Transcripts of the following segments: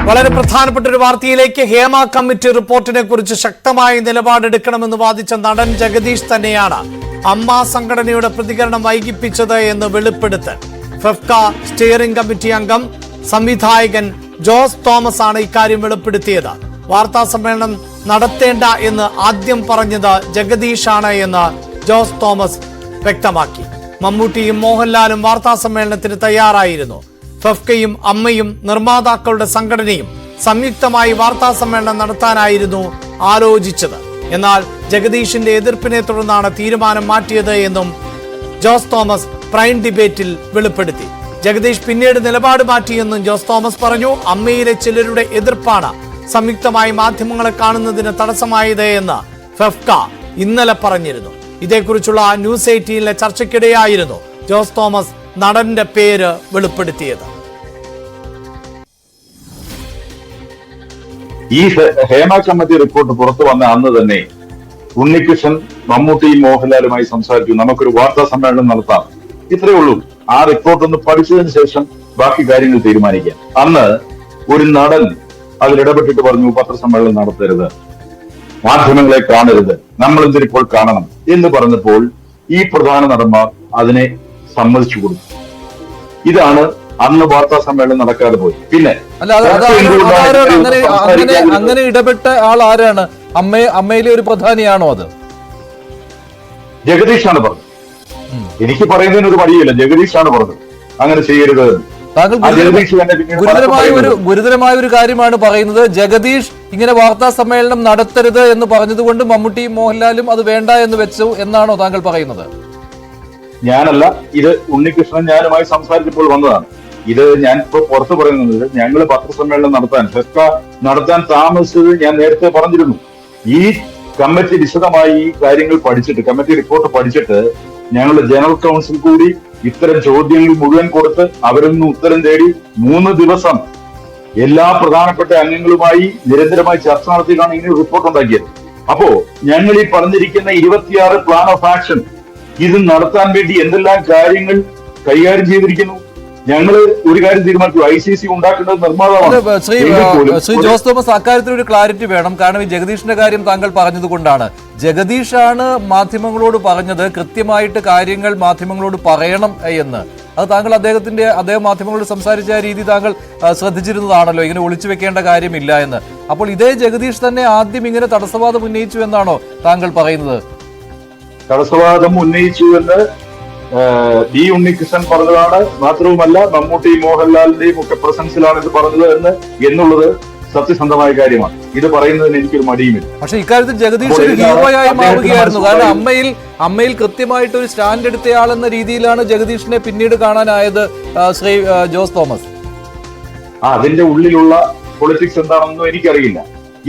വളരെ പ്രധാനപ്പെട്ട ഒരു വാർത്തയിലേക്ക്. ഹേമ കമ്മിറ്റി റിപ്പോർട്ടിനെ കുറിച്ച് ശക്തമായ നിലപാടെടുക്കണമെന്ന് വാദിച്ച നടൻ ജഗദീഷ് തന്നെയാണ് അമ്മ സംഘടനയുടെ പ്രതികരണം വൈകിപ്പിച്ചത് എന്ന് വെളിപ്പെടുത്തൽ. ഫെഫ്ക സ്റ്റിയറിംഗ് കമ്മിറ്റി അംഗം സംവിധായകൻ ജോസ് തോമസ് ആണ് ഇക്കാര്യം വെളിപ്പെടുത്തിയത്. വാർത്താ സമ്മേളനം നടത്തേണ്ട എന്ന് ആദ്യം പറഞ്ഞത് ജഗദീഷാണ് എന്ന് ജോസ് തോമസ് വ്യക്തമാക്കി. മമ്മൂട്ടിയും മോഹൻലാലും വാർത്താ സമ്മേളനത്തിന് തയ്യാറായിരുന്നു. ഫെഫ്കയും അമ്മയും നിർമ്മാതാക്കളുടെ സംഘടനയും സംയുക്തമായി വാർത്താ സമ്മേളനം നടത്താനായിരുന്നു ആലോചിച്ചത്. എന്നാൽ ജഗദീഷിന്റെ എതിർപ്പിനെ തുടർന്നാണ് തീരുമാനം മാറ്റിയത് എന്നും ജോസ് തോമസ് പ്രൈം ഡിബേറ്റിൽ വെളിപ്പെടുത്തി. ജഗദീഷ് പിന്നീട് നിലപാട് മാറ്റിയെന്നും ജോസ് തോമസ് പറഞ്ഞു. അമ്മയിലെ ചിലരുടെ എതിർപ്പാണ് സംയുക്തമായി മാധ്യമങ്ങളെ കാണുന്നതിന് തടസ്സമായത് എന്ന് ഫെഫ്ക ഇന്നലെ പറഞ്ഞിരുന്നു. ഇതേക്കുറിച്ചുള്ള ന്യൂസ് 18 ചർച്ചയ്ക്കിടെയായിരുന്നു ജോസ് തോമസ് നടന്റെ പേര് വെളിപ്പെടുത്തിയത്. ഈ ഹേമ കമ്മിറ്റി റിപ്പോർട്ട് പുറത്തു വന്ന അന്ന് തന്നെ ഉണ്ണികൃഷ്ണൻ മമ്മൂട്ടിയും മോഹൻലാലുമായി സംസാരിച്ചു. നമുക്കൊരു വാർത്താ സമ്മേളനം നടത്താം, ഇത്രയേ ഉള്ളൂ. ആ റിപ്പോർട്ട് ഒന്ന് പഠിച്ചതിന് ശേഷം ബാക്കി കാര്യങ്ങൾ തീരുമാനിക്കാം. അന്ന് ഒരു നടൻ അതിലിടപെട്ടിട്ട് പറഞ്ഞു, പത്രസമ്മേളനം നടത്തരുത്, മാധ്യമങ്ങളെ കാണരുത്, നമ്മൾ എന്തിനിപ്പോൾ കാണണം എന്ന് പറഞ്ഞപ്പോൾ ഈ പ്രധാന നടന്മാർ അതിനെ സമ്മതിച്ചു കൊടുത്തു. ഇതാണ് അന്ന് വാർത്താ സമ്മേളനം നടക്കാതെ പോയി. പിന്നെ അങ്ങനെ ഇടപെട്ട ആൾ ആരാണ്? അമ്മയിലെ ഒരു പ്രധാനിയാണോ അത്? ജഗദീഷാണ് പറഞ്ഞത്. എനിക്ക് പറയുന്നതിന് ഒരു മടിയില്ല, ജഗദീഷാണ് പറഞ്ഞത് അങ്ങനെ ചെയ്യരുത്. താങ്കൾ ഗുരുതരമായ ഒരു കാര്യമാണ് പറയുന്നത്. ജഗദീഷ് ഇങ്ങനെ വാർത്താ സമ്മേളനം നടത്തരുത് എന്ന് പറഞ്ഞതുകൊണ്ട് മമ്മൂട്ടിയും മോഹൻലാലും അത് വേണ്ട എന്ന് വെച്ചു എന്നാണോ താങ്കൾ പറയുന്നത്? ഞാനല്ല, ഇത് ഉണ്ണികൃഷ്ണൻ ഞാനുമായി സംസാരിച്ചപ്പോൾ വന്നതാണ്. ഇത് ഞാൻ ഇപ്പോൾ പുറത്തു പറയുന്നത്, ഞങ്ങൾ പത്രസമ്മേളനം നടത്താൻ താമസിച്ചത് ഞാൻ നേരത്തെ പറഞ്ഞിരുന്നു. ഈ കമ്മിറ്റി വിശദമായി ഈ കാര്യങ്ങൾ പഠിച്ചിട്ട്, കമ്മിറ്റി റിപ്പോർട്ട് പഠിച്ചിട്ട് ഞങ്ങളുടെ ജനറൽ കൗൺസിൽ കൂടി ഇത്തരം ചോദ്യങ്ങൾ മുഴുവൻ കൊടുത്ത് അവരിൽ നിന്ന് ഉത്തരം തേടി 3 ദിവസം എല്ലാ പ്രധാനപ്പെട്ട അംഗങ്ങളുമായി നിരന്തരമായി ചർച്ച നടത്തിയിട്ടാണ് ഇങ്ങനെ റിപ്പോർട്ട് ഉണ്ടാക്കിയത്. അപ്പോ ഞങ്ങൾ ഈ പറഞ്ഞിരിക്കുന്ന 26 പ്ലാൻ ഓഫ് ആക്ഷൻ ഇത് നടത്താൻ വേണ്ടി എന്തെല്ലാം കാര്യങ്ങൾ കൈകാര്യം ചെയ്തിരിക്കുന്നു. ഞങ്ങൾ ഒരു കാര്യം തീരുമാനിച്ചു, ICC ഉണ്ടാക്കേണ്ടത് നിർമ്മാതാവാണ്. ശ്രീ ജോസ് തോമസ്, അക്കാര്യത്തിൽ ഒരു ക്ലാരിറ്റി വേണം. കാരണം ഈ ജഗദീഷിന്റെ കാര്യം താങ്കൾ പറഞ്ഞത് കൊണ്ടാണ്. ജഗദീഷാണ് മാധ്യമങ്ങളോട് പറഞ്ഞത് കൃത്യമായിട്ട് കാര്യങ്ങൾ മാധ്യമങ്ങളോട് പറയണം എന്ന്. അത് താങ്കൾ അദ്ദേഹം മാധ്യമങ്ങളോട് സംസാരിച്ച രീതി താങ്കൾ ശ്രദ്ധിച്ചിരുന്നതാണല്ലോ, ഇങ്ങനെ ഒളിച്ചു വെക്കേണ്ട കാര്യമില്ല എന്ന്. അപ്പോൾ ഇതേ ജഗദീഷ് തന്നെ ആദ്യം ഇങ്ങനെ തടസ്സവാദം ഉന്നയിച്ചു എന്നാണോ താങ്കൾ പറയുന്നത്? തടസ്സവാദം ഉന്നയിച്ചു എന്ന് ഡി ഉണ്ണികൃഷ്ണൻ പറഞ്ഞതാണ്. മാത്രവുമല്ല മമ്മൂട്ടി മോഹൻലാലിന്റെയും ഒക്കെ പ്രസൻസിലാണ് ഇത് പറഞ്ഞത് എന്നുള്ളത് സത്യസന്ധമായ കാര്യമാണ്. ഇത് പറയുന്നതിന് എനിക്കൊരു മടിയുമില്ല. പക്ഷെ ഇക്കാര്യത്തിൽ ജഗദീഷ് ഒരു ഹീറോയായി മാറുകയായിരുന്നു. കാരണം അമ്മയിൽ കൃത്യമായിട്ട് ഒരു സ്റ്റാൻഡ് എടുത്തയാളെന്ന രീതിയിലാണ് ജഗദീഷിനെ പിന്നീട് കാണാനായത്. ശ്രീ ജോസ് തോമസ്, അതിന്റെ ഉള്ളിലുള്ള പൊളിറ്റിക്സ് എന്താണെന്നൊന്നും എനിക്കറിയില്ല.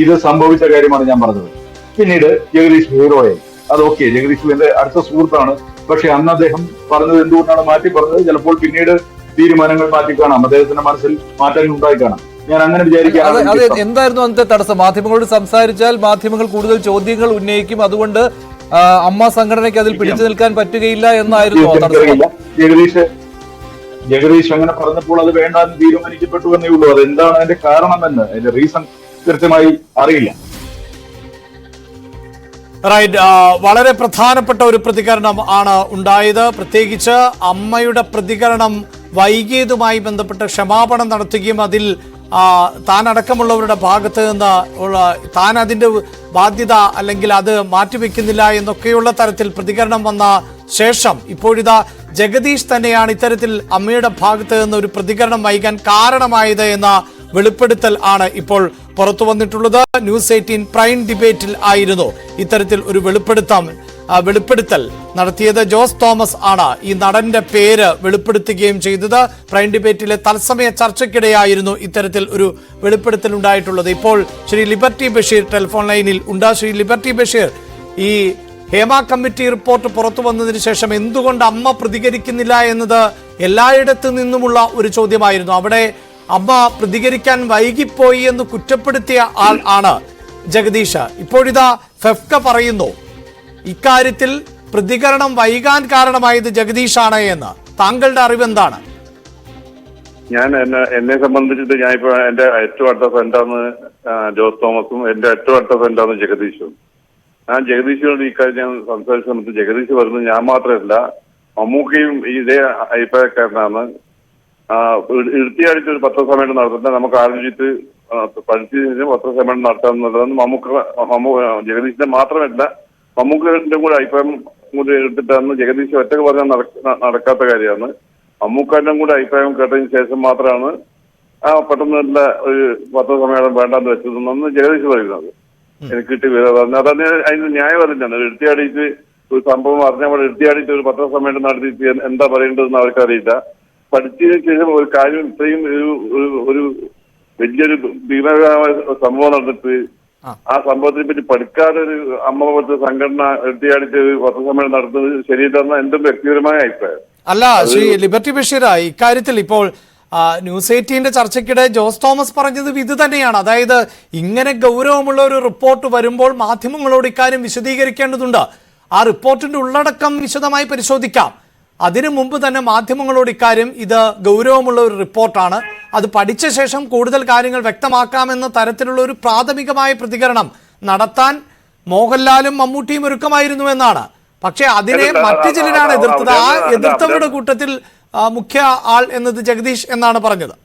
ഇത് സംഭവിച്ച കാര്യമാണ് ഞാൻ പറഞ്ഞത്. പിന്നീട് ജഗദീഷ് ഹീറോയായി, അത് ഓക്കെ, ജഗദീഷ് എന്റെ അടുത്ത സുഹൃത്താണ്. പക്ഷെ അന്ന് അദ്ദേഹം പറഞ്ഞത് എന്തുകൊണ്ടാണ് മാറ്റി പറഞ്ഞത്? ചിലപ്പോൾ പിന്നീട് തീരുമാനങ്ങൾ മാറ്റി കാണാം, അദ്ദേഹത്തിന്റെ മനസ്സിൽ മാറ്റങ്ങൾ ഉണ്ടായി കാണാം. ഞാൻ അങ്ങനെ വിചാരിക്കാം. എന്തായിരുന്നു അന്നത്തെ തടസ്സം? മാധ്യമങ്ങളോട് സംസാരിച്ചാൽ മാധ്യമങ്ങൾ കൂടുതൽ ചോദ്യങ്ങൾ ഉന്നയിക്കും, അതുകൊണ്ട് അമ്മ സംഘടനയ്ക്ക് അതിൽ പിടിച്ചു നിൽക്കാൻ പറ്റുകയില്ല എന്നായിരുന്നു ജഗദീഷ് അങ്ങനെ പറഞ്ഞപ്പോൾ അത് വേണ്ടാന്ന് തീരുമാനിക്കപ്പെട്ടു എന്നേ ഉള്ളൂ. അതെന്താണ് അതിന്റെ കാരണമെന്ന്, അതിന്റെ റീസൺ കൃത്യമായി അറിയില്ല. റൈറ്റ്. വളരെ പ്രധാനപ്പെട്ട ഒരു പ്രതികരണം ആണ് ഉണ്ടായത്. പ്രത്യേകിച്ച് അമ്മയുടെ പ്രതികരണം വൈകിയതുമായി ബന്ധപ്പെട്ട് ക്ഷമാപണം നടത്തുകയും അതിൽ താൻ അടക്കമുള്ളവരുടെ ഭാഗത്ത് നിന്ന് താൻ അതിന്റെ ബാധ്യത അല്ലെങ്കിൽ അത് മാറ്റിവെക്കുന്നില്ല എന്നൊക്കെയുള്ള തരത്തിൽ പ്രതികരണം വന്ന ശേഷം ഇപ്പോഴിതാ ജഗദീഷ് തന്നെയാണ് ഇത്തരത്തിൽ അമ്മയുടെ ഭാഗത്ത് നിന്ന് ഒരു പ്രതികരണം വൈകാൻ കാരണമായത് എന്ന വെളിപ്പെടുത്തൽ ആണ് ഇപ്പോൾ പുറത്തു വന്നിട്ടുള്ളത്. ന്യൂസ് 18 പ്രൈം ഡിബേറ്റിൽ ആയിരുന്നു ഇത്തരത്തിൽ ഒരു വെളിപ്പെടുത്തൽ നടത്തിയത്. ജോസ് തോമസ് ആണ് ഈ നടന്റെ പേര് വെളിപ്പെടുത്തുകയും ചെയ്തത്. പ്രൈം ഡിബേറ്റിലെ തത്സമയ ചർച്ചയ്ക്കിടെയായിരുന്നു ഇത്തരത്തിൽ ഒരു വെളിപ്പെടുത്തൽ ഉണ്ടായിട്ടുള്ളത്. ഇപ്പോൾ ശ്രീ ലിബർട്ടി ബഷീർ ടെലിഫോൺ ലൈനിൽ ഉണ്ട്. ശ്രീ ലിബർട്ടി ബഷീർ, ഈ ഹേമ കമ്മിറ്റി റിപ്പോർട്ട് പുറത്തു വന്നതിന് ശേഷം എന്തുകൊണ്ട് അമ്മ പ്രതികരിക്കുന്നില്ല എന്നത് എല്ലായിടത്തു നിന്നുമുള്ള ഒരു ചോദ്യമായിരുന്നു. അവിടെ അമ്മ പ്രതികരിക്കാൻ വൈകിപ്പോയി എന്ന് കുറ്റപ്പെടുത്തിയ ആൾ ആണ് ജഗദീഷ്. ഇപ്പോഴിതാ ഫെഫ്ക പറയുന്നു ഇക്കാര്യത്തിൽ പ്രതികരണം വൈകാൻ കാരണമായത് ജഗദീഷാണ് എന്ന്. താങ്കളുടെ അറിവെന്താണ്? എന്നെ സംബന്ധിച്ചിട്ട് ഞാനിപ്പോ എന്റെ ഏറ്റവും അടുത്ത ഫ്രണ്ടാണ് ജോസ് തോമസും എന്റെ ഏറ്റവും അടുത്ത ഫ്രണ്ടാണ് ജഗദീഷും. ഞാൻ ജഗദീഷിനോട് ഈ കാര്യം ഞാൻ സംസാരിച്ച സമയത്ത് ജഗദീഷ് പറയുന്നത് ഞാൻ മാത്രമല്ല മമ്മൂക്കയും ഇതേ അഭിപ്രായക്കാരനാണ്. ഇടുത്തിയടിച്ച് ഒരു പത്രസമ്മേളനം നടത്തുന്നത് നമുക്ക് ആലോചിച്ചിട്ട് പഠിച്ചതിന് പത്രസമ്മേളനം നടത്താമെന്നുള്ളതാണ് ജഗദീഷിന്റെ മാത്രമല്ല മമ്മൂക്കന്റെ കൂടെ അഭിപ്രായം കൂടി എടുത്തിട്ടാണ്. ജഗദീഷ് ഒറ്റക്ക് പറഞ്ഞാൽ നടക്കാത്ത കാര്യമാണ്. മമ്മൂക്കാന്റെ കൂടെ അഭിപ്രായം കേട്ടതിന് ശേഷം മാത്രമാണ് പെട്ടെന്നുള്ള ഒരു പത്രസമ്മേളനം വേണ്ടാന്ന് വെച്ചതെന്നാണ് ജഗദീഷ് പറയുന്നത്. എനിക്ക് കിട്ടിയ വിവരം അതന്നെ അതിന് ന്യായം അറിഞ്ഞാണ്. എടുത്തിയാടിയിട്ട് ഒരു സംഭവം അറിഞ്ഞാൽ എടുത്തിയാടിയിട്ട് ഒരു പത്രസമ്മേളനം നടത്തിയിട്ട് എന്താ പറയേണ്ടതെന്ന് അവർക്കറിയില്ല. പഠിച്ചതിന് ശേഷം ഒരു കാര്യം ഇത്രയും ഒരു വലിയൊരു ഭീകരമായ സംഭവം നടന്നിട്ട് ആ സംഭവത്തിനെ പറ്റി പഠിക്കാതെ ഒരു അമ്മ പോലത്തെ സംഘടന എടുത്തിയാടിയിട്ട് ഒരു പത്രസമ്മേളനം നടത്തുന്നത് ശരിയില്ലെന്ന എന്റെ വ്യക്തിപരമായ അഭിപ്രായം. അല്ല ശ്രീ ലിബർട്ടി ബഷീർ, ഇക്കാര്യത്തിൽ ഇപ്പോൾ ന്യൂസ് 18 ചർച്ചയ്ക്കിടെ ജോസ് തോമസ് പറഞ്ഞത് ഇത് തന്നെയാണ്. അതായത് ഇങ്ങനെ ഗൗരവമുള്ള ഒരു റിപ്പോർട്ട് വരുമ്പോൾ മാധ്യമങ്ങളോട് ഇക്കാര്യം വിശദീകരിക്കേണ്ടതുണ്ട്. ആ റിപ്പോർട്ടിന്റെ ഉള്ളടക്കം വിശദമായി പരിശോധിക്കാം. അതിനു മുമ്പ് തന്നെ മാധ്യമങ്ങളോട് ഇക്കാര്യം ഇത് ഗൗരവമുള്ള ഒരു റിപ്പോർട്ടാണ്, അത് പഠിച്ച ശേഷം കൂടുതൽ കാര്യങ്ങൾ വ്യക്തമാക്കാമെന്ന തരത്തിലുള്ള ഒരു പ്രാഥമികമായ പ്രതികരണം നടത്താൻ മോഹൻലാലും മമ്മൂട്ടിയും ഒരുക്കമായിരുന്നു എന്നാണ്. പക്ഷെ അതിനെ മറ്റു ചിലരാണ് എതിർത്തത്. ആ എതിർത്തവരുടെ കൂട്ടത്തിൽ മുഖ്യ ആൾ എന്നത് ജഗദീഷ് എന്നാണ് പറഞ്ഞത്.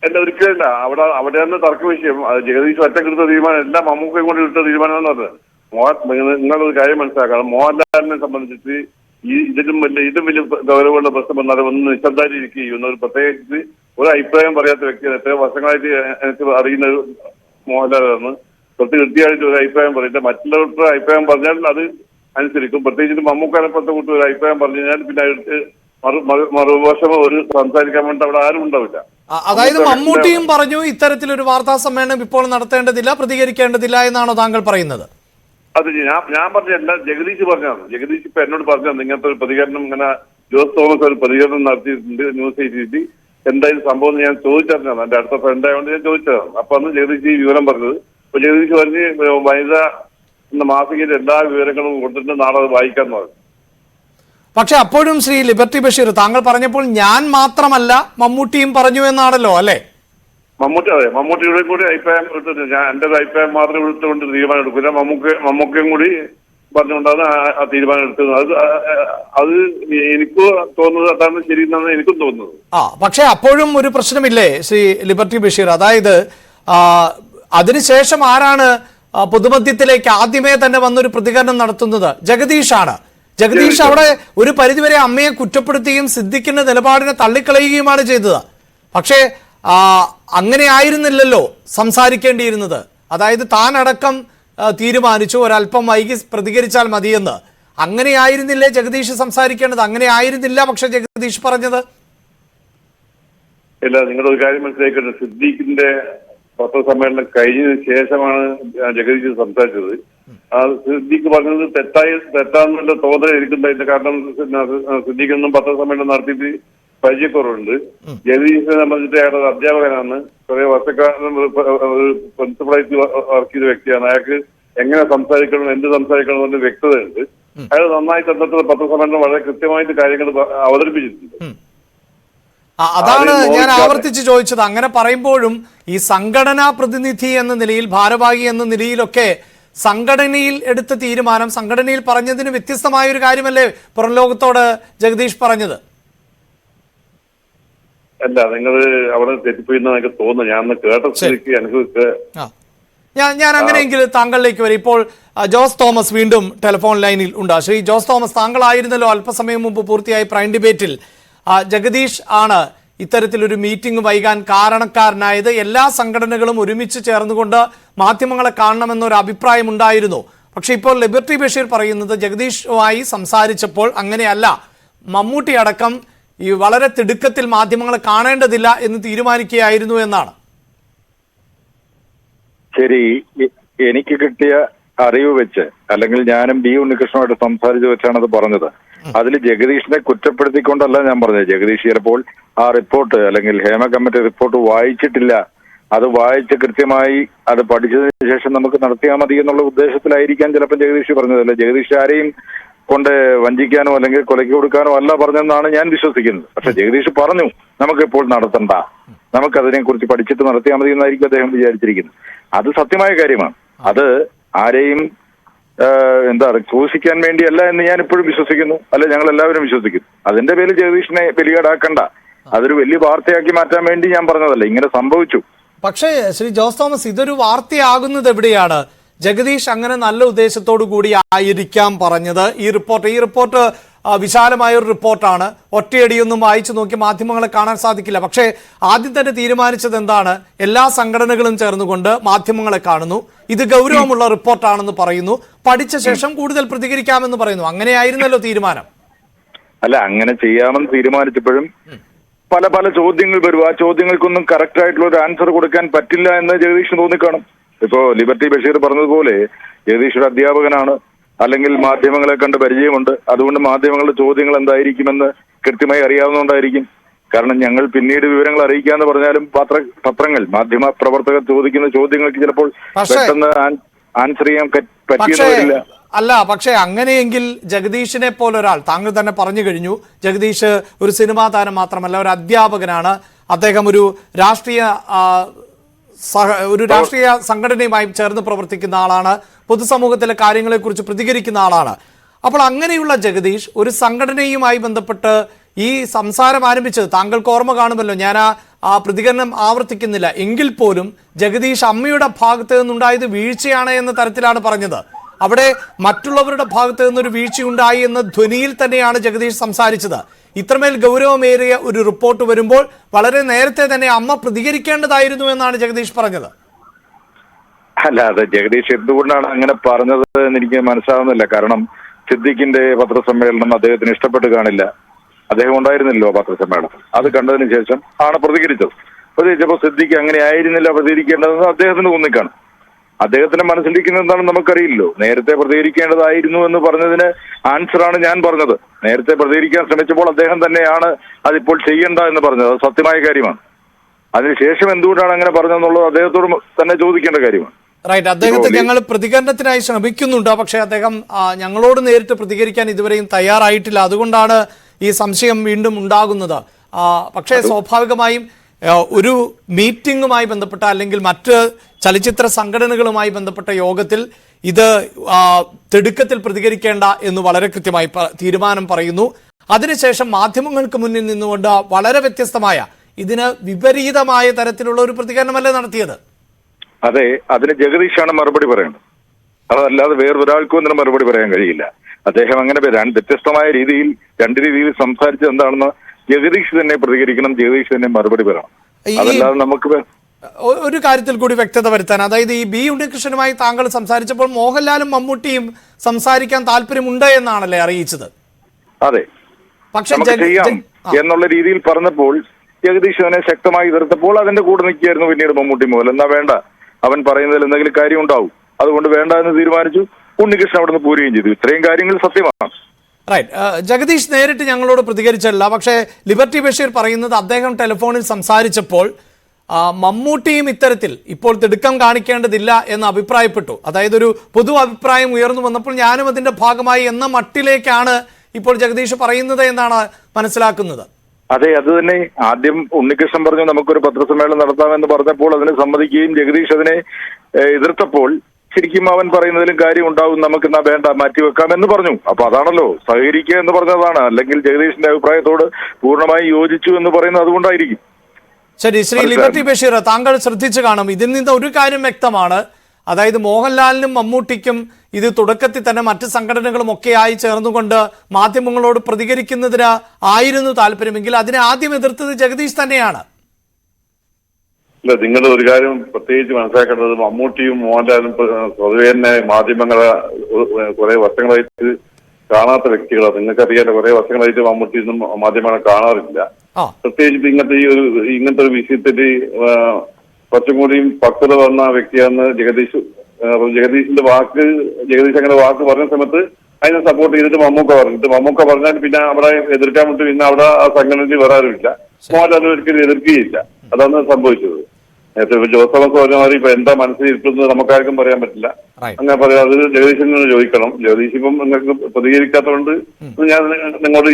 അല്ല, ഒരിക്കലല്ല. അവിടെയാണ് തർക്ക വിഷയം. ജഗദീഷ് ഒറ്റക്കെടുത്ത തീരുമാനം അല്ല, മമ്മൂക്കയും കൊണ്ട് എടുത്ത തീരുമാനം എന്ന് പറഞ്ഞത്. നിങ്ങളൊരു കാര്യം മനസ്സിലാക്കണം. മോഹൻലാലിനെ സംബന്ധിച്ച് ഇതും വലിയ ഗൗരവമുള്ള പ്രശ്നം വന്നാലും ഒന്ന് നിശബ്ദമായിരിക്കും. ഒരു പ്രത്യേകിച്ച് ഒരു അഭിപ്രായം പറയാത്ത വ്യക്തിയാണ്. എത്രയോ വർഷങ്ങളായിട്ട് എനിക്ക് അറിയുന്ന മോഹൻലാലാണ്. പ്രത്യേക വൃത്തിയായിട്ട് ഒരു അഭിപ്രായം പറയില്ല. മറ്റുള്ളവരുടെ അഭിപ്രായം പറഞ്ഞാൽ അത് അനുസരിക്കും. പ്രത്യേകിച്ച് മമ്മൂക്കാനെ പുറത്തെ കൂട്ടി ഒരു അഭിപ്രായം പറഞ്ഞു കഴിഞ്ഞാൽ പിന്നെ അടുത്ത് മറുവശം ഒരു സംസാരിക്കാൻ വേണ്ടി അവിടെ ആരും ഉണ്ടാവില്ല. അതായത് മമ്മൂട്ടിയും പറഞ്ഞു ഇത്തരത്തിലൊരു വാർത്താ സമ്മേളനം ഇപ്പോൾ നടത്തേണ്ടതില്ല, പ്രതികരിക്കേണ്ടതില്ല എന്നാണോ താങ്കൾ പറയുന്നത്? അത് ഞാൻ പറഞ്ഞല്ല, ജഗദീഷ് പറഞ്ഞതാണ്. ജഗദീഷ് ഇപ്പൊ എന്നോട് പറഞ്ഞതാണ് ഇങ്ങനത്തെ ഒരു പ്രതികരണം, ഇങ്ങനെ ജോസ് തോമസ് ഒരു പ്രതികരണം നടത്തിയിട്ടുണ്ട് ന്യൂസ് 18. എന്തായാലും സംഭവം ഞാൻ ചോദിച്ചറിഞ്ഞതാണ്. എന്റെ അടുത്ത ഫ്രണ്ടായതുകൊണ്ട് ഞാൻ ചോദിച്ചതാണ്. അപ്പൊ അന്ന് ജഗദീഷ് ഈ വിവരം പറഞ്ഞത്. അപ്പൊ ജഗദീഷ് പറഞ്ഞ് വനിത എന്ന മാസികയിൽ എല്ലാ വിവരങ്ങളും കൊണ്ടിട്ട് നാളെ അത് വായിക്കാന്ന് പറഞ്ഞു. പക്ഷെ അപ്പോഴും ശ്രീ ലിബർട്ടി ബഷീർ, താങ്കൾ പറഞ്ഞപ്പോൾ ഞാൻ മാത്രമല്ല മമ്മൂട്ടിയും പറഞ്ഞു എന്നാണല്ലോ അല്ലെ? മമ്മൂട്ടിയുടെ കൂടി അഭിപ്രായം എടുത്തിട്ട് ഞാൻ എന്റെ അഭിപ്രായം മാത്രം എടുത്തുകൊണ്ട് തീരുമാനം എടുക്കില്ല. മമ്മൂക്കയും കൂടി പറഞ്ഞുകൊണ്ടാണ് ആ തീരുമാനം എടുത്തത്. അത് എനിക്ക് തോന്നുന്നത് അതാണ് ശരി എന്നാണ് എനിക്കും തോന്നുന്നത്. പക്ഷെ അപ്പോഴും ഒരു പ്രശ്നമില്ലേ ശ്രീ ലിബർട്ടി ബഷീർ? അതായത് അതിനുശേഷം ആരാണ് പൊതുമധ്യത്തിലേക്ക് ആദ്യമേ തന്നെ വന്നൊരു പ്രതികരണം നടത്തുന്നത്? ജഗദീഷാണ്. ജഗദീഷ് അവിടെ ഒരു പരിധിവരെ അമ്മയെ കുറ്റപ്പെടുത്തുകയും സിദ്ദിഖിന്റെ നിലപാടിനെ തള്ളിക്കളയുകയുമാണ് ചെയ്തത്. പക്ഷേ അങ്ങനെ ആയിരുന്നില്ലല്ലോ സംസാരിക്കേണ്ടിയിരുന്നത്. അതായത് താൻ അടക്കം തീരുമാനിച്ചു ഒരല്പം വൈകി പ്രതികരിച്ചാൽ മതിയെന്ന്. അങ്ങനെയായിരുന്നില്ലേ ജഗദീഷ് സംസാരിക്കേണ്ടത്? അങ്ങനെ ആയിരുന്നില്ല പക്ഷെ ജഗദീഷ് പറഞ്ഞത്. ഇല്ല, നിങ്ങളൊരു കാര്യം മനസ്സിലാക്കേണ്ടത്, സിദ്ദീഖിന്റെ പത്രസമ്മേളനം കഴിഞ്ഞതിന് ശേഷമാണ് ജഗദീഷ് സംസാരിച്ചത്. ആ സിദ്ദീഖ് പറഞ്ഞത് തെറ്റാന്നുള്ള തോന്നൽ എനിക്കുണ്ടായില്ല. കാരണം സിദ്ദീഖിനൊന്നും പത്രസമ്മേളനം നടത്തിയിട്ട് പരിചയക്കുറവുണ്ട്. ജഗദീഷിനെ സംബന്ധിച്ച് അയാളുടെ അധ്യാപകനാണ്. കുറെ വർഷക്കാലം പ്രിൻസിപ്പളായിട്ട് വർക്ക് ചെയ്ത വ്യക്തിയാണ്. അയാൾക്ക് എങ്ങനെ സംസാരിക്കണം, എന്ത് സംസാരിക്കണം എന്ന് വ്യക്തതയുണ്ട്. അയാൾ നന്നായി തന്നിട്ടുള്ള പത്രസമ്മേളനം വളരെ കൃത്യമായിട്ട് കാര്യങ്ങൾ അവതരിപ്പിച്ചിട്ടുണ്ട്. അതാണ് ഞാൻ ആവർത്തിച്ച് ചോദിച്ചത്. അങ്ങനെ പറയുമ്പോഴും ഈ സംഘടനാ പ്രതിനിധി എന്ന നിലയിൽ, ഭാരവാഹി എന്ന നിലയിലൊക്കെ സംഘടനയിൽ എടുത്ത തീരുമാനം, സംഘടനയിൽ പറഞ്ഞതിന് വ്യത്യസ്തമായ ഒരു കാര്യമല്ലേ പുറം ലോകത്തോട് ജഗദീഷ് പറഞ്ഞത്? അല്ല, നിങ്ങൾ അവിടെ തെറ്റിപ്പോയിന്ന് എനിക്ക് തോന്നുന്നു. ഞാൻ കേട്ട സ്ഥിതിക്ക് എനിക്ക് ഞാൻ അങ്ങനെയെങ്കിൽ താങ്കളിലേക്ക് വരും. ഇപ്പോൾ ജോസ് തോമസ് വീണ്ടും ടെലിഫോൺ ലൈനിൽ ഉണ്ട്. ശ്രീ ജോസ് തോമസ്, താങ്കളായിരുന്നല്ലോ അല്പസമയം മുമ്പ് പൂർത്തിയായ പ്രൈം ഡിബേറ്റിൽ ജഗദീഷ് ആണ് ഇത്തരത്തിലൊരു മീറ്റിംഗ് വൈകാൻ കാരണക്കാരനായത്. എല്ലാ സംഘടനകളും ഒരുമിച്ച് ചേർന്നുകൊണ്ട് മാധ്യമങ്ങളെ കാണണമെന്നൊരു അഭിപ്രായം ഉണ്ടായിരുന്നു. പക്ഷെ ഇപ്പോൾ ലിബർട്ടി ബഷീർ പറയുന്നത് ജഗദീഷുമായി സംസാരിച്ചപ്പോൾ അങ്ങനെയല്ല, മമ്മൂട്ടി അടക്കം ഈ വളരെ തിടുക്കത്തിൽ മാധ്യമങ്ങളെ കാണേണ്ടതില്ല എന്ന് തീരുമാനിക്കുകയായിരുന്നു എന്നാണ്. ശരി, എനിക്ക് കിട്ടിയ അറിവ് വെച്ച്, അല്ലെങ്കിൽ ഞാനും ബി ഉണ്ണികൃഷ്ണനുമായിട്ട് സംസാരിച്ചു വെച്ചാണ് അത് പറഞ്ഞത്. അതിൽ ജഗദീഷിനെ കുറ്റപ്പെടുത്തിക്കൊണ്ടല്ല ഞാൻ പറഞ്ഞത്. ജഗദീഷ് ചിലപ്പോൾ ആ റിപ്പോർട്ട് അല്ലെങ്കിൽ ഹേമ കമ്മിറ്റി റിപ്പോർട്ട് വായിച്ചിട്ടില്ല. അത് വായിച്ച് കൃത്യമായി അത് പഠിച്ചതിന് ശേഷം നമുക്ക് നടത്തിയാൽ മതി എന്നുള്ള ഉദ്ദേശത്തിലായിരിക്കാം ചിലപ്പോൾ ജഗദീഷ് പറഞ്ഞതല്ല. ജഗദീഷ് ആരെയും കൊണ്ട് വഞ്ചിക്കാനോ അല്ലെങ്കിൽ കൊലയ്ക്ക് കൊടുക്കാനോ അല്ല പറഞ്ഞെന്നാണ് ഞാൻ വിശ്വസിക്കുന്നത്. പക്ഷെ ജഗദീഷ് പറഞ്ഞു നമുക്കിപ്പോൾ നടത്തണ്ട, നമുക്കതിനെ കുറിച്ച് പഠിച്ചിട്ട് നടത്തിയാൽ മതി എന്നായിരിക്കും അദ്ദേഹം വിചാരിച്ചിരിക്കുന്നത്. അത് സത്യമായ കാര്യമാണ്. അത് ആരെയും ക്രൂശിക്കാൻ വേണ്ടിയല്ല എന്ന് ഞാൻ ഇപ്പോഴും വിശ്വസിക്കുന്നു, അല്ലെ ഞങ്ങൾ എല്ലാവരും വിശ്വസിക്കുന്നു. അതിന്റെ പേരിൽ ജഗദീഷിനെ ബലികേടാക്കണ്ട, അതൊരു വലിയ വാർത്തയാക്കി മാറ്റാൻ വേണ്ടി ഞാൻ പറഞ്ഞതല്ല, ഇങ്ങനെ സംഭവിച്ചു. പക്ഷേ ശ്രീ ജോസ് തോമസ്, ഇതൊരു വാർത്തയാകുന്നത് എവിടെയാണ്? ജഗദീഷ് അങ്ങനെ നല്ല ഉദ്ദേശത്തോടു കൂടി ആയിരിക്കാം പറഞ്ഞത്. ഈ റിപ്പോർട്ട് വിശാലമായ ഒരു റിപ്പോർട്ടാണ്. ഒറ്റയടിയൊന്നും വായിച്ചു നോക്കി മാധ്യമങ്ങളെ കാണാൻ സാധിക്കില്ല. പക്ഷേ ആദ്യം തന്നെ തീരുമാനിച്ചത് എന്താണ്? എല്ലാ സംഘടനകളും ചേർന്നുകൊണ്ട് മാധ്യമങ്ങളെ കാണുന്നു, ഇത് ഗൗരവമുള്ള റിപ്പോർട്ടാണെന്ന് പറയുന്നു, പഠിച്ച ശേഷം കൂടുതൽ പ്രതികരിക്കാമെന്ന് പറയുന്നു. അങ്ങനെയായിരുന്നല്ലോ തീരുമാനം. അല്ല, അങ്ങനെ ചെയ്യാമെന്ന് തീരുമാനിച്ചപ്പോഴും പല പല ചോദ്യങ്ങൾ വരും. ആ ചോദ്യങ്ങൾക്കൊന്നും കറക്റ്റ് ആയിട്ടുള്ള ഒരു ആൻസർ കൊടുക്കാൻ പറ്റില്ല എന്ന് ജഗദീഷിന് തോന്നിക്കാണും. ഇപ്പോ ലിബർട്ടി ബഷീർ പറഞ്ഞതുപോലെ ജഗദീഷ് ഒരു അധ്യാപകനാണ്, അല്ലെങ്കിൽ മാധ്യമങ്ങളെ കണ്ട് പരിചയമുണ്ട്. അതുകൊണ്ട് മാധ്യമങ്ങളുടെ ചോദ്യങ്ങൾ എന്തായിരിക്കുമെന്ന് കൃത്യമായി അറിയാവുന്നതുകൊണ്ടായിരിക്കും. കാരണം ഞങ്ങൾ പിന്നീട് വിവരങ്ങൾ അറിയിക്കാന്ന് പറഞ്ഞാലും പത്രങ്ങൾ, മാധ്യമ പ്രവർത്തകർ ചോദിക്കുന്ന ചോദ്യങ്ങൾക്ക് ചിലപ്പോൾ പെട്ടെന്ന് ആൻസർ ചെയ്യാൻ പറ്റിയെന്ന് വരില്ല. അല്ല, പക്ഷേ അങ്ങനെയെങ്കിൽ ജഗദീഷിനെ പോലൊരാൾ, താങ്കൾ തന്നെ പറഞ്ഞു കഴിഞ്ഞു, ജഗദീഷ് ഒരു സിനിമാ താരം മാത്രമല്ല, ഒരു അധ്യാപകനാണ്. അദ്ദേഹം ഒരു രാഷ്ട്രീയ സംഘടനയുമായി ചേർന്ന് പ്രവർത്തിക്കുന്ന ആളാണ്, പൊതുസമൂഹത്തിലെ കാര്യങ്ങളെക്കുറിച്ച് പ്രതികരിക്കുന്ന ആളാണ്. അപ്പോൾ അങ്ങനെയുള്ള ജഗദീഷ് ഒരു സംഘടനയുമായി ബന്ധപ്പെട്ട് ഈ സംസാരം ആരംഭിച്ചത് താങ്കൾക്ക് ഓർമ്മ കാണുമല്ലോ. ഞാൻ ആ പ്രതികരണം ആവർത്തിക്കുന്നില്ല. എങ്കിൽ പോലും ജഗദീഷ് അമ്മയുടെ ഭാഗത്ത് നിന്നുണ്ടായത് വീഴ്ചയാണ് എന്ന തരത്തിലാണ് പറഞ്ഞത്. അവിടെ മറ്റുള്ളവരുടെ ഭാഗത്ത് നിന്നൊരു വീഴ്ചയുണ്ടായി എന്ന ധ്വനിയിൽ തന്നെയാണ് ജഗദീഷ് സംസാരിച്ചത്. ഇത്രമേൽ ഗൗരവമേറിയ ഒരു റിപ്പോർട്ട് വരുമ്പോൾ വളരെ നേരത്തെ തന്നെ അമ്മ പ്രതികരിക്കേണ്ടതായിരുന്നു എന്നാണ് ജഗദീഷ് പറഞ്ഞത്. അല്ല, അത് ജഗദീഷ് എന്തുകൊണ്ടാണ് അങ്ങനെ പറഞ്ഞത് എന്ന് എനിക്ക് മനസ്സിലാവുന്നില്ല. കാരണം സിദ്ദിഖിന്റെ പത്രസമ്മേളനം അദ്ദേഹത്തിന് ഇഷ്ടപ്പെട്ട് കാണില്ല. അദ്ദേഹം ഉണ്ടായിരുന്നില്ലോ പത്രസമ്മേളനം. അത് കണ്ടതിന് ശേഷം ആണ് പ്രതികരിച്ചത്. പ്രതികരിച്ചപ്പോൾ സിദ്ദിഖ് അങ്ങനെ ആയിരുന്നില്ല പ്രതികരിക്കേണ്ടതെന്ന് അദ്ദേഹത്തിന് തോന്നിക്കാണും. അദ്ദേഹത്തിന്റെ മനസ്സിലിരിക്കുന്നത് എന്താണെന്ന് നമുക്കറിയില്ലോ. നേരത്തെ പ്രതികരിക്കേണ്ടതായിരുന്നു എന്ന് പറഞ്ഞതിന് ആൻസറാണ് ഞാൻ പറഞ്ഞത്. നേരത്തെ പ്രതികരിക്കാൻ ശ്രമിച്ചപ്പോൾ അദ്ദേഹം തന്നെയാണ് അതിപ്പോൾ ചെയ്യണ്ട എന്ന് പറഞ്ഞത്. അത് സത്യമായ കാര്യമാണ്. അതിനുശേഷം എന്തുകൊണ്ടാണ് അങ്ങനെ പറഞ്ഞതെന്നുള്ളത് അദ്ദേഹത്തോട് തന്നെ ചോദിക്കേണ്ട കാര്യമാണ്. റൈറ്റ്, അദ്ദേഹത്തെ ഞങ്ങൾ പ്രതികരണത്തിനായി ശ്രമിക്കുന്നുണ്ട്. പക്ഷേ അദ്ദേഹം ഞങ്ങളോട് നേരിട്ട് പ്രതികരിക്കാൻ ഇതുവരെയും തയ്യാറായിട്ടില്ല. അതുകൊണ്ടാണ് ഈ സംശയം വീണ്ടും ഉണ്ടാകുന്നത്. പക്ഷേ സ്വാഭാവികമായും ഒരു മീറ്റിംഗുമായി ബന്ധപ്പെട്ട അല്ലെങ്കിൽ മറ്റ് ചലച്ചിത്ര സംഘടനകളുമായി ബന്ധപ്പെട്ട യോഗത്തിൽ ഇത് തിടുക്കത്തിൽ പ്രതികരിക്കേണ്ട എന്ന് വളരെ കൃത്യമായി തീരുമാനം പറയുന്നു. അതിനുശേഷം മാധ്യമങ്ങൾക്ക് മുന്നിൽ നിന്നുകൊണ്ട് വളരെ വ്യത്യസ്തമായ, ഇതിന് വിപരീതമായ തരത്തിലുള്ള ഒരു പ്രതികരണമല്ലേ നടത്തിയത്? അതെ, അതിന് ജഗദീഷാണ് മറുപടി പറയേണ്ടത്. അതല്ലാതെ വേറൊരാൾക്കും അതിന് മറുപടി പറയാൻ കഴിയില്ല. അദ്ദേഹം അങ്ങനെ വ്യത്യസ്തമായ രീതിയിൽ രണ്ട് രീതിയിൽ സംസാരിച്ചത് എന്താണെന്ന് ജഗദീഷ് തന്നെ പ്രതികരിക്കണം, ജഗദീഷ് തന്നെ മറുപടി പറയണം. അതല്ലാതെ നമുക്ക് ഒരു കാര്യത്തിൽ കൂടി വ്യക്തത വരുത്താൻ, അതായത് ഈ ബി ഉണ്ണികൃഷ്ണനുമായി താങ്കൾ സംസാരിച്ചപ്പോൾ മോഹൻലാലും മമ്മൂട്ടിയും സംസാരിക്കാൻ താല്പര്യമുണ്ട് എന്നാണല്ലേ അറിയിച്ചത്? അതെ, പക്ഷേ ചെയ്യാം എന്നുള്ള രീതിയിൽ പറഞ്ഞപ്പോൾ ജഗദീഷ് അതിനെ ശക്തമായി എതിർത്തപ്പോൾ അതിന്റെ കൂടെ നിൽക്കുകയായിരുന്നു പിന്നീട് മമ്മൂട്ടി. മോഹൻ എന്നാ വേണ്ട, അവൻ പറയുന്നതിൽ എന്തെങ്കിലും കാര്യം ഉണ്ടാവും, അതുകൊണ്ട് വേണ്ട എന്ന് തീരുമാനിച്ചു. ഉണ്ണികൃഷ്ണൻ അവിടുന്ന് പോരുകയും ചെയ്തു. ഇത്രയും കാര്യങ്ങൾ സത്യമാണ്. റൈറ്റ്, ജഗദീഷ് നേരിട്ട് ഞങ്ങളോട് പ്രതികരിച്ചല്ല. പക്ഷേ ലിബർട്ടി ബഷീർ പറയുന്നത് അദ്ദേഹം ടെലിഫോണിൽ സംസാരിച്ചപ്പോൾ മമ്മൂട്ടിയും ഇത്തരത്തിൽ ഇപ്പോൾ തിടുക്കം കാണിക്കേണ്ടതില്ല എന്ന് അഭിപ്രായപ്പെട്ടു. അതായത് ഒരു പൊതു അഭിപ്രായം ഉയർന്നു വന്നപ്പോൾ ഞാനും അതിന്റെ ഭാഗമായി എന്ന മട്ടിലേക്കാണ് ഇപ്പോൾ ജഗദീഷ് പറയുന്നത് എന്നാണ് മനസ്സിലാക്കുന്നത്. അതെ, അത് തന്നെ. ആദ്യം ഉണ്ണികൃഷ്ണൻ പറഞ്ഞു നമുക്കൊരു പത്രസമ്മേളനം നടത്താമെന്ന് പറഞ്ഞപ്പോൾ അതിന് സമ്മതിക്കുകയും ജഗദീഷ് അതിനെ എതിർത്തപ്പോൾ ശരിക്കും അവൻ പറയുന്നതിലും കാര്യം ഉണ്ടാവും, നമുക്ക് എന്നാ വേണ്ട മാറ്റിവെക്കാമെന്ന് പറഞ്ഞു. അപ്പൊ അതാണല്ലോ സഹകരിക്കുക എന്ന് പറഞ്ഞതാണ്. അല്ലെങ്കിൽ ജഗദീഷിന്റെ അഭിപ്രായത്തോട് പൂർണ്ണമായി യോജിച്ചു എന്ന് പറയുന്നത് അതുകൊണ്ടായിരിക്കും. ശരി, ശ്രീ ലിബർട്ടി ബഷീർ, താങ്കൾ ശ്രദ്ധിച്ചു കാണും. ഇതിൽ നിന്ന് ഒരു കാര്യം വ്യക്തമാണ്, അതായത് മോഹൻലാലിനും മമ്മൂട്ടിക്കും ഇത് തുടക്കത്തിൽ തന്നെ മറ്റ് സംഘടനകളും ഒക്കെയായി ചേർന്നുകൊണ്ട് മാധ്യമങ്ങളോട് പ്രതികരിക്കുന്നതിന് ആയിരുന്നു താല്പര്യമെങ്കിൽ അതിനെ ആദ്യം എതിർത്തത് ജഗദീഷ് തന്നെയാണ്. ഇല്ല, നിങ്ങൾ ഒരു കാര്യം പ്രത്യേകിച്ച് മനസ്സിലാക്കേണ്ടത്, മമ്മൂട്ടിയും മോഹൻലാലും പൊതുവെ തന്നെ മാധ്യമങ്ങളെ കുറെ വർഷങ്ങളായിട്ട് കാണാത്ത വ്യക്തികളാണ്. നിങ്ങൾക്കറിയാലോ, കുറെ വർഷങ്ങളായിട്ട് മമ്മൂട്ടിയൊന്നും മാധ്യമങ്ങളെ കാണാറില്ല. പ്രത്യേകിച്ച് ഇങ്ങനത്തെ ഒരു വിഷയത്തിൽ കുറച്ചും കൂടിയും പക്വത വന്ന വ്യക്തിയാണ് ജഗദീഷ്. ജഗദീഷ് അങ്ങനെ വാക്ക് പറഞ്ഞ സമയത്ത് അതിനെ സപ്പോർട്ട് ചെയ്തിട്ട് മമ്മൂക്ക പറഞ്ഞാൽ പിന്നെ അവിടെ എതിർക്കാൻ വിട്ട് പിന്നെ അവിടെ ആ സംഘടനയിൽ വരാറുമില്ല. മോഹൻലാൽ ഒരിക്കലും എതിർക്കുകയില്ല. അതാണ് സംഭവിച്ചത്. നേരത്തെ ജോസഫ് പറഞ്ഞ മാതിരി ഇപ്പൊ എന്താ മനസ്സിലിരിക്കുന്നത് നമുക്കാർക്കും പറയാൻ പറ്റില്ല. Right. അങ്ങനെ പറയാം, അത് ജഗദീശനോട് ചോദിക്കണം. ജഗദീശ് ഇപ്പം നിങ്ങൾക്ക് പ്രതികരിക്കാത്തതുകൊണ്ട് ഞാൻ നിങ്ങളോട്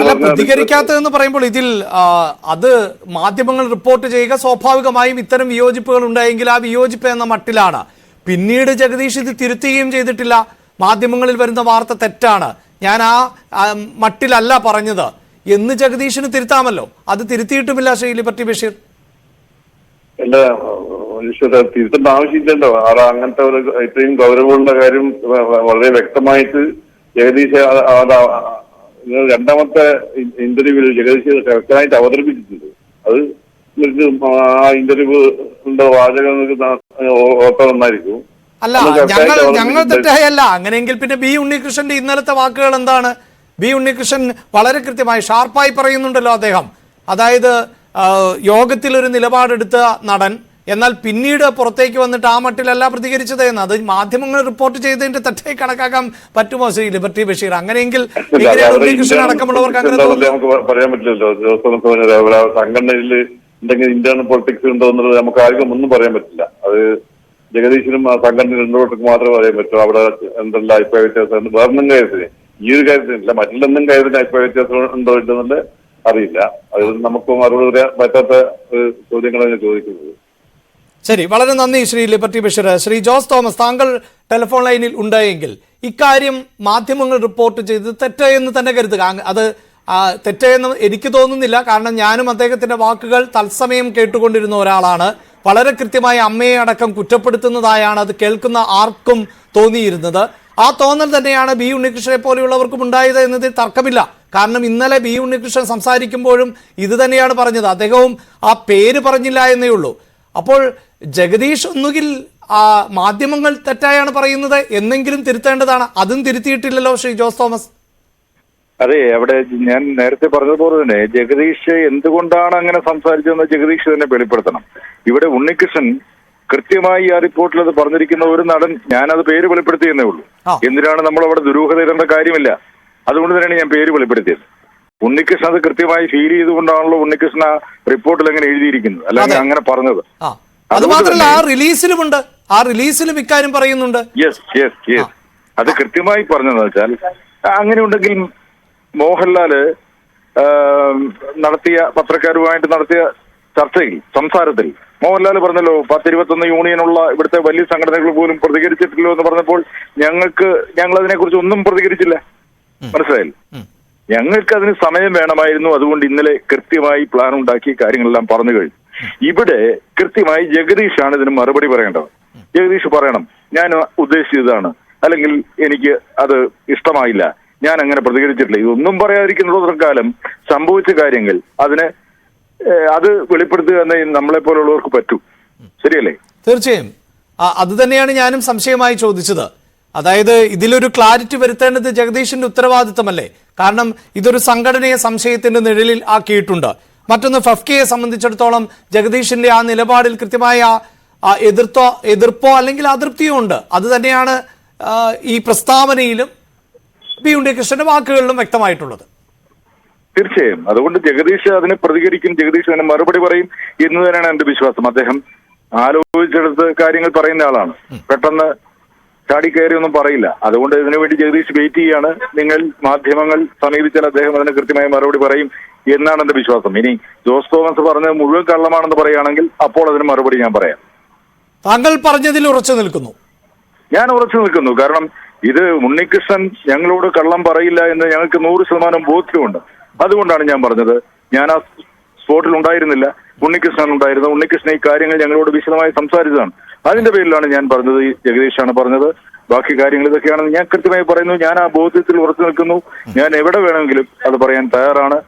അല്ല, പ്രതികരിക്കാത്തതെന്ന് പറയുമ്പോൾ ഇതിൽ അത് മാധ്യമങ്ങൾ റിപ്പോർട്ട് ചെയ്യുക, സ്വാഭാവികമായും ഇത്തരം വിയോജിപ്പുകൾ ഉണ്ടായെങ്കിൽ ആ വിയോജിപ്പ് എന്ന മട്ടിലാണ്. പിന്നീട് ജഗദീഷ് ഇത് തിരുത്തുകയും ചെയ്തിട്ടില്ല. മാധ്യമങ്ങളിൽ വരുന്ന വാർത്ത തെറ്റാണ്, ഞാൻ ആ മട്ടിലല്ല പറഞ്ഞത് എന്ന് ജഗദീഷിന് തിരുത്താമല്ലോ. അത് തിരുത്തിയിട്ടുമില്ല ശ്രീ ലിബർട്ടി ബഷീർ. അല്ല, തിരുത്തേണ്ട ആവശ്യമില്ലല്ലോ. അങ്ങനത്തെ ഒരു ഇത്രയും ഗൗരവമുള്ള കാര്യം വളരെ വ്യക്തമായിട്ട് ജഗദീഷ് രണ്ടാമത്തെ ഇന്റർവ്യൂവിൽ ജഗദീഷ് കറക്റ്റായിട്ട് അവതരിപ്പിച്ചിട്ടുണ്ട്. അത് ആ ഇന്റർവ്യൂന്റെ വാചകം ഓർത്ത നന്നായിരിക്കും. അല്ല, ഞങ്ങൾ തെറ്റായല്ല. അങ്ങനെയെങ്കിൽ പിന്നെ ബി ഉണ്ണികൃഷ്ണന്റെ ഇന്നലത്തെ വാക്കുകൾ എന്താണ്? ബി ഉണ്ണികൃഷ്ണൻ വളരെ കൃത്യമായി ഷാർപ്പായി പറയുന്നുണ്ടല്ലോ അദ്ദേഹം. അതായത് യോഗത്തിൽ ഒരു നിലപാടെടുത്ത നടൻ, എന്നാൽ പിന്നീട് പുറത്തേക്ക് വന്നിട്ട് ആ മട്ടിലല്ല പ്രതികരിച്ചത് എന്ന്. അത് മാധ്യമങ്ങൾ റിപ്പോർട്ട് ചെയ്തതിന്റെ തെറ്റായി കണക്കാക്കാൻ പറ്റുമോ ശ്രീ ലിബർട്ടി ബഷീർ? അങ്ങനെയെങ്കിൽ ഉണ്ണികൃഷ്ണൻ അടക്കമുള്ളവർക്ക് അങ്ങനെ നമുക്ക് പറയാൻ പറ്റില്ലല്ലോ. സംഘടനയിൽ എന്തെങ്കിലും ഇന്റേണൽ പൊളിറ്റിക്സ് ഉണ്ടോ എന്നുള്ളത് നമുക്ക് ആർക്കും ഒന്നും പറയാൻ പറ്റില്ല. അത് ജഗദീശനും ആ സംഘടന രണ്ടോട്ടർക്ക് മാത്രമേ പറയാൻ പറ്റൂ. അവിടെ എന്തെല്ലാം അഭിപ്രായ വ്യത്യാസം വേറൊന്നും കാര്യത്തിന്, ഈ ഒരു കാര്യത്തിനില്ല, മറ്റുള്ളൊന്നും കാര്യത്തിന് അഭിപ്രായ വ്യത്യാസം ഉണ്ടോ ഇല്ലെന്നുള്ള അറിയില്ല. അത് നമുക്ക് മറുപടി പറയാൻ പറ്റാത്ത ചോദ്യങ്ങളാണ് ചോദിക്കുന്നത്. ശരി, വളരെ നന്ദി ശ്രീ ലിബർട്ടി ബഷീർ. ശ്രീ ജോസ് തോമസ്, താങ്കൾ ടെലിഫോൺ ലൈനിൽ ഉണ്ടായെങ്കിൽ ഇക്കാര്യം മാധ്യമങ്ങൾ റിപ്പോർട്ട് ചെയ്ത് തെറ്റെന്ന് തന്നെ കരുതുക. അത് തെറ്റെന്ന് എനിക്ക് തോന്നുന്നില്ല. കാരണം ഞാനും അദ്ദേഹത്തിന്റെ വാക്കുകൾ തത്സമയം കേട്ടുകൊണ്ടിരുന്ന ഒരാളാണ്. വളരെ കൃത്യമായി അമ്മയെ അടക്കം കുറ്റപ്പെടുത്തുന്നതായാണ് അത് കേൾക്കുന്ന ആർക്കും തോന്നിയിരുന്നത്. ആ തോന്നൽ തന്നെയാണ് ബി ഉണ്ണികൃഷ്ണനെ പോലെയുള്ളവർക്കും ഉണ്ടായത് എന്നതിൽ തർക്കമില്ല. കാരണം ഇന്നലെ ബി ഉണ്ണികൃഷ്ണൻ സംസാരിക്കുമ്പോഴും ഇത് തന്നെയാണ് പറഞ്ഞത്. അദ്ദേഹവും ആ പേര് പറഞ്ഞില്ല എന്നേ ഉള്ളൂ. അപ്പോൾ ജഗദീഷ് ഒന്നുകിൽ മാധ്യമങ്ങൾ തെറ്റായാണ് പറയുന്നത് എന്നെങ്കിലും തിരുത്തേണ്ടതാണ്. അതും തിരുത്തിയിട്ടില്ലല്ലോ ശ്രീ ജോസ് തോമസ്. അതെ, അവിടെ ഞാൻ നേരത്തെ പറഞ്ഞതുപോലെ തന്നെ ജഗദീഷ് എന്തുകൊണ്ടാണ് അങ്ങനെ സംസാരിച്ചതെന്ന് ജഗദീഷ് തന്നെ വെളിപ്പെടുത്തണം. ഇവിടെ ഉണ്ണികൃഷ്ണൻ കൃത്യമായി ആ റിപ്പോർട്ടിൽ അത് പറഞ്ഞിരിക്കുന്ന ഒരു നടൻ, ഞാനത് പേര് വെളിപ്പെടുത്തിയെന്നേ ഉള്ളൂ. എന്തിനാണ് നമ്മൾ അവിടെ ദുരൂഹത ഇടേണ്ട കാര്യമില്ല. അതുകൊണ്ട് തന്നെയാണ് ഞാൻ പേര് വെളിപ്പെടുത്തിയത്. ഉണ്ണികൃഷ്ണൻ അത് കൃത്യമായി ഫീൽ ചെയ്തുകൊണ്ടാണല്ലോ ഉണ്ണികൃഷ്ണൻ ആ റിപ്പോർട്ടിൽ അങ്ങനെ എഴുതിയിരിക്കുന്നത്, അല്ലെങ്കിൽ അങ്ങനെ പറഞ്ഞത്. അത് മാത്രമല്ല ആ റിലീസിലുമുണ്ട്, ആ റിലീസിലും ഇക്കാര്യം പറയുന്നുണ്ട്. യെസ് അത് കൃത്യമായി പറഞ്ഞതെന്ന് വെച്ചാൽ, അങ്ങനെ ഉണ്ടെങ്കിൽ മോഹൻലാല് നടത്തിയ പത്രക്കാരുമായിട്ട് നടത്തിയ ചർച്ചയിൽ, സംസാരത്തിൽ മോഹൻലാൽ പറഞ്ഞല്ലോ 10-21 യൂണിയനുള്ള ഇവിടുത്തെ വലിയ സംഘടനകൾ പോലും പ്രതികരിച്ചിട്ടില്ലോ എന്ന് പറഞ്ഞപ്പോൾ ഞങ്ങൾ അതിനെക്കുറിച്ച് ഒന്നും പ്രതികരിച്ചില്ല. മനസ്സിലായില്ല, ഞങ്ങൾക്ക് അതിന് സമയം വേണമായിരുന്നു. അതുകൊണ്ട് ഇന്നലെ കൃത്യമായി പ്ലാൻ ഉണ്ടാക്കി കാര്യങ്ങളെല്ലാം പറഞ്ഞു കഴിഞ്ഞു. ഇവിടെ കൃത്യമായി ജഗദീഷാണ് ഇതിന് മറുപടി പറയേണ്ടത്. ജഗദീഷ് പറയണം, ഞാൻ ഉദ്ദേശിച്ചതാണ്, അല്ലെങ്കിൽ എനിക്ക് അത് ഇഷ്ടമായില്ല, ഞാൻ അങ്ങനെ പ്രതികരിച്ചിട്ടില്ല. ഇതൊന്നും പറയാതിരിക്കുന്നിടത്തോളം കാലം സംഭവിച്ച കാര്യങ്ങൾ അത് വെളിപ്പെടുത്തുക എന്നേ നമ്മളെ പോലുള്ളവർക്ക് പറ്റൂ. ശരിയല്ലേ? തീർച്ചയായും അത് തന്നെയാണ് ഞാനും സംശയമായി ചോദിച്ചത്. അതായത് ഇതിലൊരു ക്ലാരിറ്റി വരുത്തേണ്ടത് ജഗദീഷിന്റെ ഉത്തരവാദിത്തമല്ലേ? കാരണം ഇതൊരു സംഘടനയെ സംശയത്തിന്റെ നിഴലിൽ ആക്കിയിട്ടുണ്ട്. മറ്റൊന്ന്, ഫഫ്കയെ സംബന്ധിച്ചിടത്തോളം ജഗദീഷിന്റെ ആ നിലപാടിൽ കൃത്യമായ എതിർപ്പോ അല്ലെങ്കിൽ അതൃപ്തിയോ ഉണ്ട്. അത് തന്നെയാണ് ഈ പ്രസ്താവനയിലും ബി ഉണ്ണികൃഷ്ണന്റെ വാക്കുകളിലും വ്യക്തമായിട്ടുള്ളത്. തീർച്ചയായും. അതുകൊണ്ട് ജഗദീഷ് അതിനെ പ്രതികരിക്കും, ജഗദീഷ് അതിന് മറുപടി പറയും എന്ന് തന്നെയാണ് എന്റെ വിശ്വാസം. അദ്ദേഹം ആലോചിച്ചെടുത്ത് കാര്യങ്ങൾ പറയുന്ന ആളാണ്. പെട്ടെന്ന് ചാടിക്കയറി ഒന്നും പറയില്ല. അതുകൊണ്ട് ഇതിനുവേണ്ടി ജഗദീഷ് വെയിറ്റ് ചെയ്യാണ്. നിങ്ങൾ മാധ്യമങ്ങൾ സമീപിച്ചാൽ അദ്ദേഹം അതിന് കൃത്യമായ മറുപടി പറയും എന്നാണ് എന്റെ വിശ്വാസം. ഇനി ജോസ് തോമസ് പറഞ്ഞത് മുഴുവൻ കള്ളമാണെന്ന് പറയുകയാണെങ്കിൽ അപ്പോൾ അതിന് മറുപടി ഞാൻ പറയാം. താങ്കൾ പറഞ്ഞതിൽ ഉറച്ചു നിൽക്കുന്നു? ഞാൻ ഉറച്ചു നിൽക്കുന്നു. കാരണം ഇത് ഉണ്ണികൃഷ്ണൻ ഞങ്ങളോട് കള്ളം പറയില്ല എന്ന് ഞങ്ങൾക്ക് 100% ബോധ്യമുണ്ട്. അതുകൊണ്ടാണ് ഞാൻ പറഞ്ഞത്. ഞാൻ ആ സ്പോട്ടിൽ ഉണ്ടായിരുന്നില്ല, ഉണ്ണികൃഷ്ണൻ ഉണ്ടായിരുന്നു. ഉണ്ണികൃഷ്ണൻ ഈ കാര്യങ്ങൾ ഞങ്ങളോട് വിശദമായി സംസാരിച്ചതാണ്. അതിന്റെ പേരിലാണ് ഞാൻ പറഞ്ഞത്. ജഗദീഷാണ് പറഞ്ഞത്, ബാക്കി കാര്യങ്ങൾ ഇതൊക്കെയാണെന്ന് ഞാൻ കൃത്യമായി പറയുന്നു. ഞാൻ ആ ബോധ്യത്തിൽ ഉറച്ചു നിൽക്കുന്നു. ഞാൻ എവിടെ വേണമെങ്കിലും അത് പറയാൻ തയ്യാറാണ്.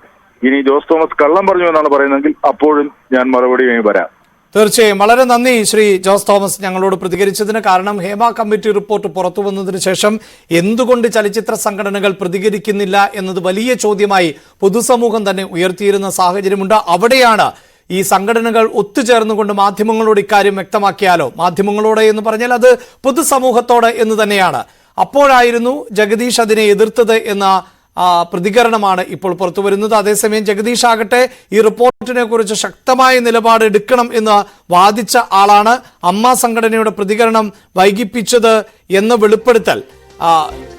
ഇനി ജോസ് തോമസ് കള്ളം പറഞ്ഞു എന്നാണ് പറയുന്നതെങ്കിൽ അപ്പോഴും ഞാൻ മറുപടിയുമായി വരാം. തീർച്ചയായും. വളരെ നന്ദി ശ്രീ ജോസ് തോമസ് ഞങ്ങളോട് പ്രതികരിച്ചതിന്. കാരണം ഹേമ കമ്മിറ്റി റിപ്പോർട്ട് പുറത്തു വന്നതിന് ശേഷം എന്തുകൊണ്ട് ചലച്ചിത്ര സംഘടനകൾ പ്രതികരിക്കുന്നില്ല എന്നത് വലിയ ചോദ്യമായി പൊതുസമൂഹം തന്നെ ഉയർത്തിയിരുന്ന സാഹചര്യമുണ്ട്. അവിടെയാണ് ഈ സംഘടനകൾ ഒത്തുചേർന്നുകൊണ്ട് മാധ്യമങ്ങളോട് ഇക്കാര്യം വ്യക്തമാക്കിയാലോ, മാധ്യമങ്ങളോട് എന്ന് പറഞ്ഞാൽ അത് പൊതുസമൂഹത്തോട് എന്ന് തന്നെയാണ്. അപ്പോഴായിരുന്നു ജഗദീഷ് അതിനെ എതിർത്തത് എന്ന പ്രതികരണമാണ് ഇപ്പോൾ പുറത്തു വരുന്നത്. അതേസമയം ജഗദീഷ് ആകട്ടെ ഈ റിപ്പോർട്ടിനെ കുറിച്ച് ശക്തമായ നിലപാട് എടുക്കണം എന്ന് വാദിച്ച ആളാണ്. അമ്മ സംഘടനയുടെ പ്രതികരണം വൈകിപ്പിച്ചത് എന്ന വെളിപ്പെടുത്തൽ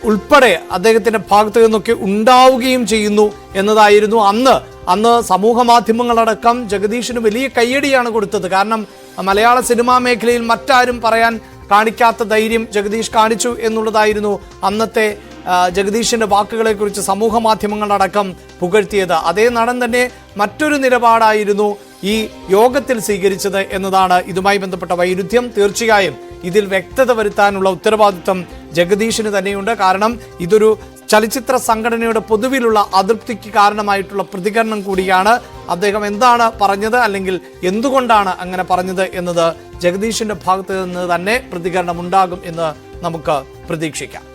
ഉൾപ്പെടെ അദ്ദേഹത്തിന്റെ ഭാഗത്തു നിന്നൊക്കെ ഉണ്ടാവുകയും ചെയ്യുന്നു എന്നതായിരുന്നു അന്ന് സമൂഹ മാധ്യമങ്ങളടക്കം ജഗദീഷിന് വലിയ കയ്യടിയാണ് കൊടുത്തത്. കാരണം മലയാള സിനിമാ മേഖലയിൽ മറ്റാരും പറയാൻ കാണിക്കാത്ത ധൈര്യം ജഗദീഷ് കാണിച്ചു എന്നുള്ളതായിരുന്നു അന്നത്തെ ജഗദീഷിന്റെ വാക്കുകളെ കുറിച്ച് സമൂഹ മാധ്യമങ്ങളടക്കം പുകഴ്ത്തിയത്. അതേ നടൻ തന്നെ മറ്റൊരു നിലപാടായിരുന്നു ഈ യോഗത്തിൽ സ്വീകരിച്ചത് എന്നതാണ് ഇതുമായി ബന്ധപ്പെട്ട വൈരുദ്ധ്യം. തീർച്ചയായും ഇതിൽ വ്യക്തത വരുത്താനുള്ള ഉത്തരവാദിത്വം ജഗദീഷിന് തന്നെയുണ്ട്. കാരണം ഇതൊരു ചലച്ചിത്ര സംഘടനയുടെ പൊതുവിലുള്ള അതൃപ്തിക്ക് കാരണമായിട്ടുള്ള പ്രതികരണം കൂടിയാണ്. അദ്ദേഹം എന്താണ് പറഞ്ഞത് അല്ലെങ്കിൽ എന്തുകൊണ്ടാണ് അങ്ങനെ പറഞ്ഞത് എന്നത് ജഗദീഷിന്റെ ഭാഗത്ത് നിന്ന് തന്നെ പ്രതികരണം ഉണ്ടാകും എന്ന് നമുക്ക് പ്രതീക്ഷിക്കാം.